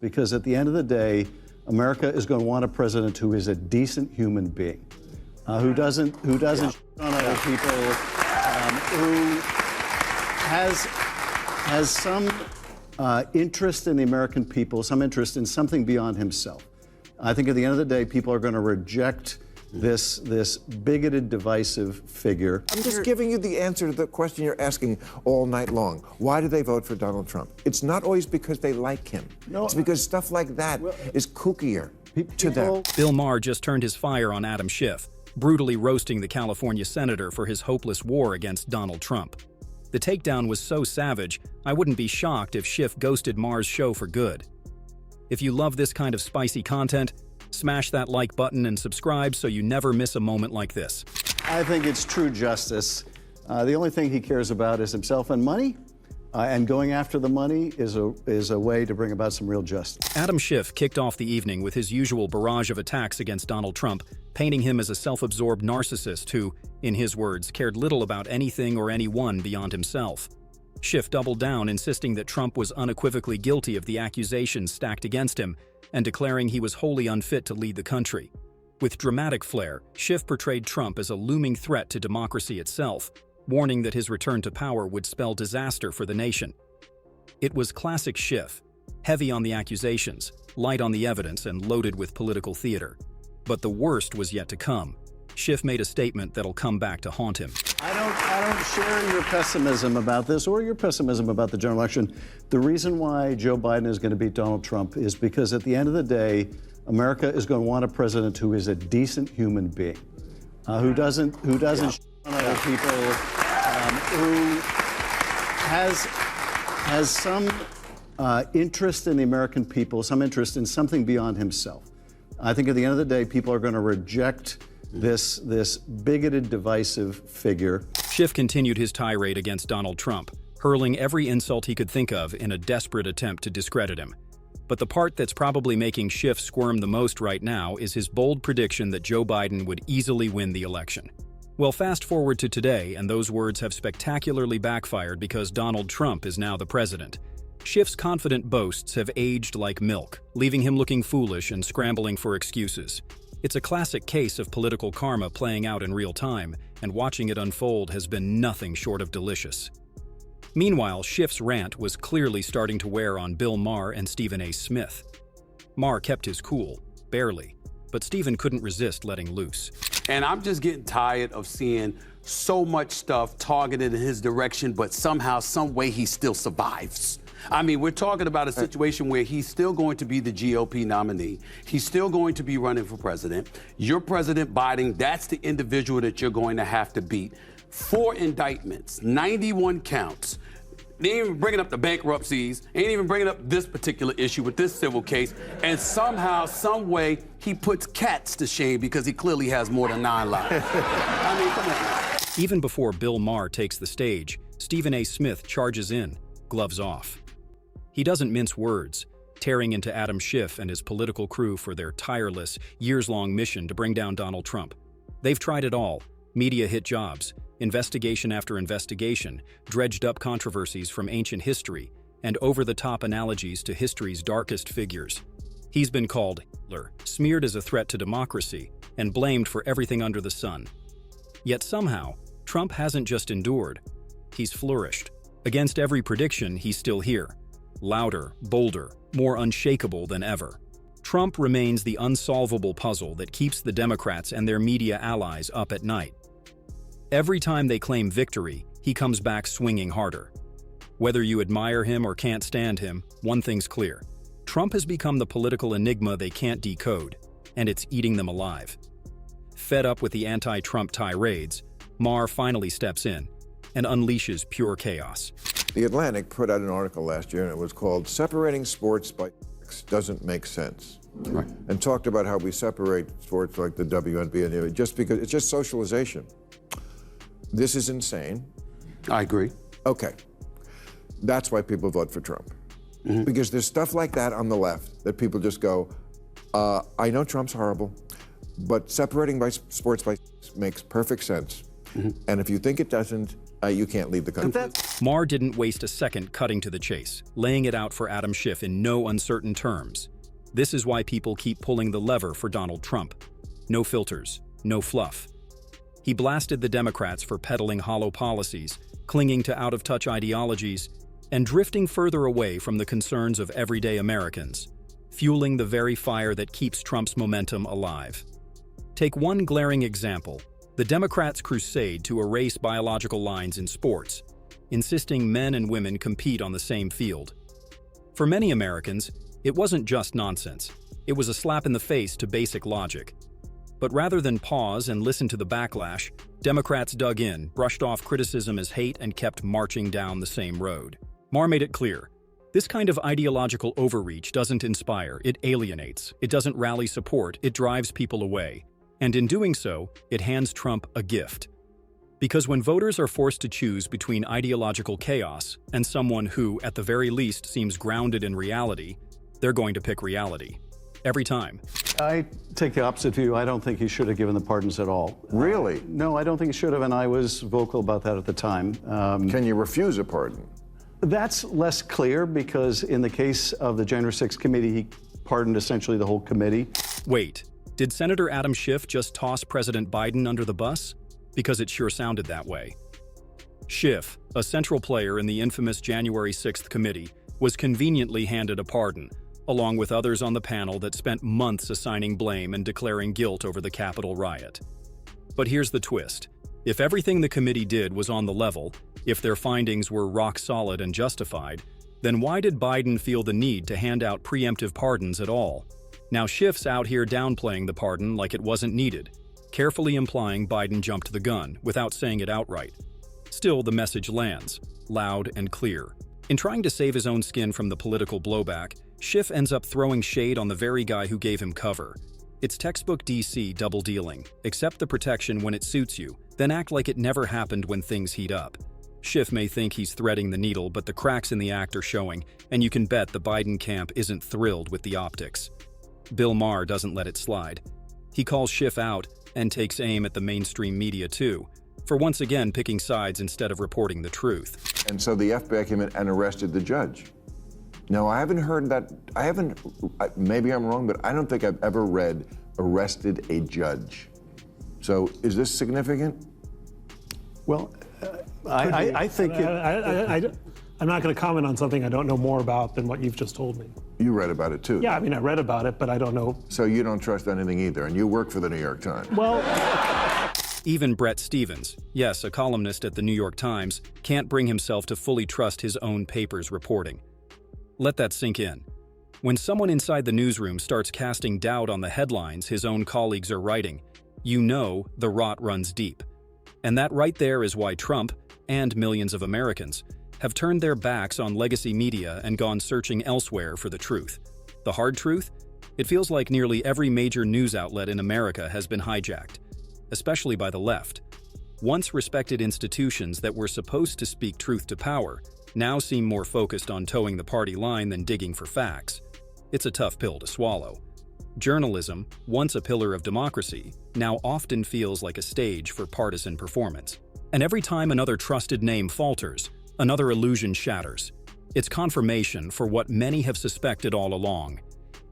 Because at the end of the day, America is going to want a president who is a decent human being, who doesn't shit on other people, who has some interest in the American people, some interest in something beyond himself. I think at the end of the day, people are going to reject this bigoted, divisive figure. I'm just giving you the answer to the question you're asking all night long. Why do they vote for Donald Trump? It's not always because they like him. No, it's because stuff like that is kookier to them. Bill Maher just turned his fire on Adam Schiff, brutally roasting the California senator for his hopeless war against Donald Trump. The takedown was so savage, I wouldn't be shocked if Schiff ghosted Maher's show for good. If you love this kind of spicy content, smash that like button and subscribe so you never miss a moment like this. I think it's true justice. The only thing he cares about is himself and money, and going after the money is a way to bring about some real justice. Adam Schiff kicked off the evening with his usual barrage of attacks against Donald Trump, painting him as a self-absorbed narcissist who, in his words, cared little about anything or anyone beyond himself. Schiff doubled down, insisting that Trump was unequivocally guilty of the accusations stacked against him, and declaring he was wholly unfit to lead the country. With dramatic flair, Schiff portrayed Trump as a looming threat to democracy itself, warning that his return to power would spell disaster for the nation. It was classic Schiff, heavy on the accusations, light on the evidence, and loaded with political theater. But the worst was yet to come. Schiff made a statement that'll come back to haunt him. I don't share your pessimism about this or your pessimism about the general election. The reason why Joe Biden is going to beat Donald Trump is because at the end of the day, America is going to want a president who is a decent human being, who doesn't shit on other people, who has some interest in the American people, some interest in something beyond himself. I think at the end of the day, people are going to reject this bigoted, divisive figure. Schiff continued his tirade against Donald Trump, hurling every insult he could think of in a desperate attempt to discredit him. But the part that's probably making Schiff squirm the most right now is his bold prediction that Joe Biden would easily win the election. Well, fast forward to today, and those words have spectacularly backfired because Donald Trump is now the president. Schiff's confident boasts have aged like milk, leaving him looking foolish and scrambling for excuses. It's a classic case of political karma playing out in real time, and watching it unfold has been nothing short of delicious. Meanwhile, Schiff's rant was clearly starting to wear on Bill Maher and Stephen A. Smith. Maher kept his cool, barely, but Stephen couldn't resist letting loose. And I'm just getting tired of seeing so much stuff targeted in his direction, but somehow, some way he still survives. I mean, we're talking about a situation where he's still going to be the GOP nominee. He's still going to be running for president. You're President Biden. That's the individual that you're going to have to beat. 4 indictments, 91 counts. They ain't even bringing up the bankruptcies. Ain't even bringing up this particular issue with this civil case. And somehow, some way, he puts cats to shame because he clearly has more than 9 lives. I mean, come on. Even before Bill Maher takes the stage, Stephen A. Smith charges in, gloves off. He doesn't mince words, tearing into Adam Schiff and his political crew for their tireless, years-long mission to bring down Donald Trump. They've tried it all: media hit jobs, investigation after investigation, dredged-up controversies from ancient history, and over-the-top analogies to history's darkest figures. He's been called Hitler, smeared as a threat to democracy, and blamed for everything under the sun. Yet somehow, Trump hasn't just endured, he's flourished. Against every prediction, he's still here. Louder, bolder, more unshakable than ever. Trump remains the unsolvable puzzle that keeps the Democrats and their media allies up at night. Every time they claim victory, he comes back swinging harder. Whether you admire him or can't stand him, one thing's clear: Trump has become the political enigma they can't decode, and it's eating them alive. Fed up with the anti-Trump tirades, Maher finally steps in and unleashes pure chaos. The Atlantic put out an article last year, and it was called "Separating Sports by Doesn't Make Sense." Right. And talked about how we separate sports like the WNBA just because it's just socialization. This is insane. I agree. Okay. That's why people vote for Trump. Mm-hmm. Because there's stuff like that on the left that people just go, I know Trump's horrible, but separating by sports by makes perfect sense. Mm-hmm. And if you think it doesn't, you can't leave the country. Maher didn't waste a second cutting to the chase, laying it out for Adam Schiff in no uncertain terms. This is why people keep pulling the lever for Donald Trump. No filters, no fluff. He blasted the Democrats for peddling hollow policies, clinging to out-of-touch ideologies, and drifting further away from the concerns of everyday Americans, fueling the very fire that keeps Trump's momentum alive. Take one glaring example: the Democrats' crusade to erase biological lines in sports, insisting men and women compete on the same field. For many Americans, it wasn't just nonsense. It was a slap in the face to basic logic. But rather than pause and listen to the backlash, Democrats dug in, brushed off criticism as hate, and kept marching down the same road. Maher made it clear: this kind of ideological overreach doesn't inspire, it alienates. It doesn't rally support, it drives people away. And in doing so, it hands Trump a gift. Because when voters are forced to choose between ideological chaos and someone who, at the very least, seems grounded in reality, they're going to pick reality. Every time. I take the opposite view. I don't think he should have given the pardons at all. Really? No, I don't think he should have, and I was vocal about that at the time. Can you refuse a pardon? That's less clear because in the case of the January 6th committee, he pardoned essentially the whole committee. Wait, did Senator Adam Schiff just toss President Biden under the bus? Because it sure sounded that way. Schiff, a central player in the infamous January 6th committee, was conveniently handed a pardon, along with others on the panel that spent months assigning blame and declaring guilt over the Capitol riot. But here's the twist. If everything the committee did was on the level, if their findings were rock solid and justified, then why did Biden feel the need to hand out preemptive pardons at all? Now Schiff's out here downplaying the pardon like it wasn't needed, carefully implying Biden jumped the gun without saying it outright. Still, the message lands, loud and clear. In trying to save his own skin from the political blowback, Schiff ends up throwing shade on the very guy who gave him cover. It's textbook DC double-dealing. Accept the protection when it suits you, then act like it never happened when things heat up. Schiff may think he's threading the needle, but the cracks in the act are showing, and you can bet the Biden camp isn't thrilled with the optics. Bill Maher doesn't let it slide. He calls Schiff out and takes aim at the mainstream media too, for once again picking sides instead of reporting the truth. And so the FBI came in and arrested the judge. No, I haven't heard that. Maybe I'm wrong, but I don't think I've ever read arrested a judge. So is this significant? Well, I think I'm not going to comment on something I don't know more about than what you've just told me. You read about it too? Yeah, I mean, I read about it, but I don't know. So you don't trust anything either, and you work for the New York Times. Well, even Bret Stephens, yes, a columnist at the New York Times, can't bring himself to fully trust his own paper's reporting. Let that sink in. When someone inside the newsroom starts casting doubt on the headlines his own colleagues are writing, you know the rot runs deep. And that right there is why Trump, and millions of Americans, have turned their backs on legacy media and gone searching elsewhere for the truth. The hard truth? It feels like nearly every major news outlet in America has been hijacked, especially by the left. Once respected institutions that were supposed to speak truth to power now seem more focused on towing the party line than digging for facts. It's a tough pill to swallow. Journalism, once a pillar of democracy, now often feels like a stage for partisan performance. And every time another trusted name falters, another illusion shatters. It's confirmation for what many have suspected all along.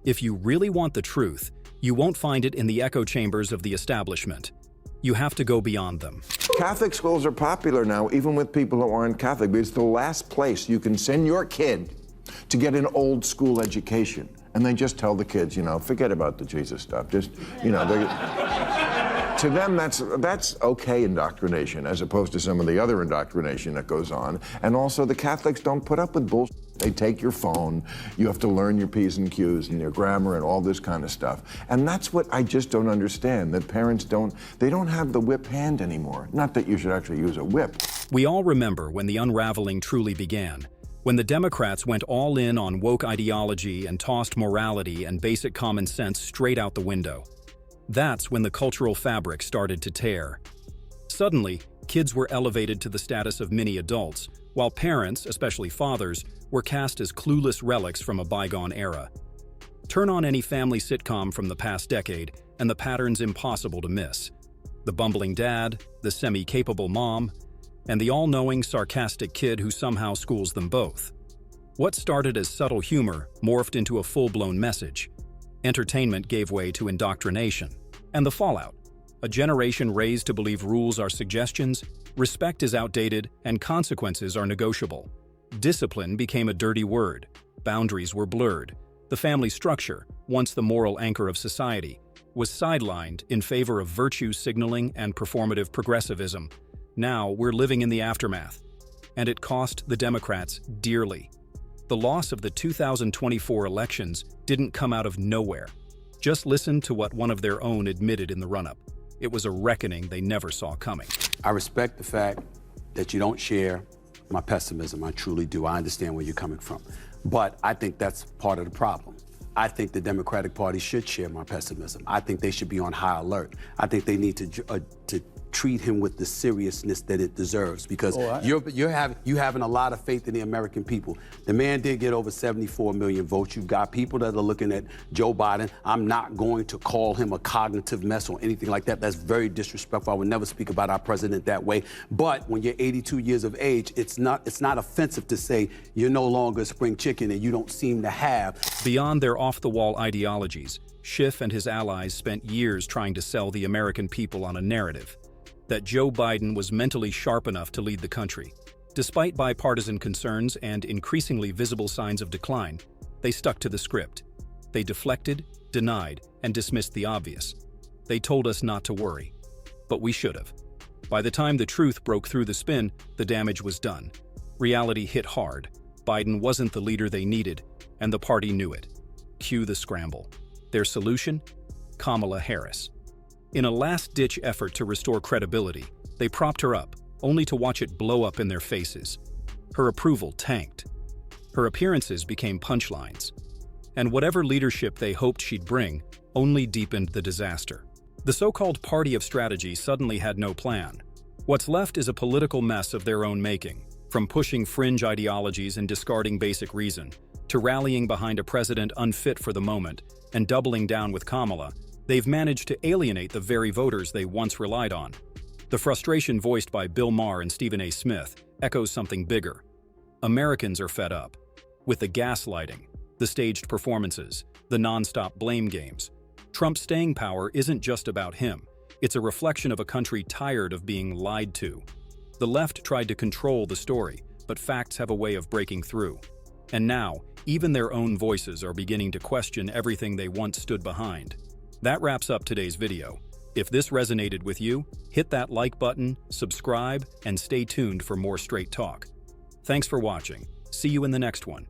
If you really want the truth, you won't find it in the echo chambers of the establishment. You have to go beyond them. Catholic schools are popular now, even with people who aren't Catholic, but it's the last place you can send your kid to get an old school education. And they just tell the kids, forget about the Jesus stuff. Just, to them, that's okay indoctrination, as opposed to some of the other indoctrination that goes on. And also, the Catholics don't put up with bullshit. They take your phone, you have to learn your P's and Q's and your grammar and all this kind of stuff. And that's what I just don't understand, that parents don't have the whip hand anymore. Not that you should actually use a whip. We all remember when the unraveling truly began, when the Democrats went all in on woke ideology and tossed morality and basic common sense straight out the window. That's when the cultural fabric started to tear. Suddenly, kids were elevated to the status of mini adults, while parents, especially fathers, were cast as clueless relics from a bygone era. Turn on any family sitcom from the past decade, and the pattern's impossible to miss. The bumbling dad, the semi-capable mom, and the all-knowing, sarcastic kid who somehow schools them both. What started as subtle humor morphed into a full-blown message. Entertainment gave way to indoctrination. And the fallout: a generation raised to believe rules are suggestions, respect is outdated, and consequences are negotiable. Discipline became a dirty word. Boundaries were blurred. The family structure, once the moral anchor of society, was sidelined in favor of virtue signaling and performative progressivism. Now we're living in the aftermath, and it cost the Democrats dearly. The loss of the 2024 elections didn't come out of nowhere. Just listen to what one of their own admitted in the run-up. It was a reckoning they never saw coming. I respect the fact that you don't share my pessimism. I truly do. I understand where you're coming from. But I think that's part of the problem. I think the Democratic Party should share my pessimism. I think they should be on high alert. I think they need to treat him with the seriousness that it deserves, because you having a lot of faith in the American people. The man did get over 74 million votes. You've got people that are looking at Joe Biden. I'm not going to call him a cognitive mess or anything like that. That's very disrespectful. I would never speak about our president that way. But when you're 82 years of age, it's not offensive to say you're no longer a spring chicken and you don't seem to have. Beyond their off-the-wall ideologies, Schiff and his allies spent years trying to sell the American people on a narrative that Joe Biden was mentally sharp enough to lead the country. Despite bipartisan concerns and increasingly visible signs of decline, they stuck to the script. They deflected, denied, and dismissed the obvious. They told us not to worry, but we should have. By the time the truth broke through the spin, the damage was done. Reality hit hard. Biden wasn't the leader they needed, and the party knew it. Cue the scramble. Their solution? Kamala Harris. In a last-ditch effort to restore credibility, they propped her up, only to watch it blow up in their faces. Her approval tanked. Her appearances became punchlines. And whatever leadership they hoped she'd bring only deepened the disaster. The so-called party of strategy suddenly had no plan. What's left is a political mess of their own making, from pushing fringe ideologies and discarding basic reason, to rallying behind a president unfit for the moment and doubling down with Kamala. They've managed to alienate the very voters they once relied on. The frustration voiced by Bill Maher and Stephen A. Smith echoes something bigger. Americans are fed up with the gaslighting, the staged performances, the nonstop blame games. Trump's staying power isn't just about him. It's a reflection of a country tired of being lied to. The left tried to control the story, but facts have a way of breaking through. And now, even their own voices are beginning to question everything they once stood behind. That wraps up today's video. If this resonated with you, hit that like button, subscribe, and stay tuned for more straight talk. Thanks for watching. See you in the next one.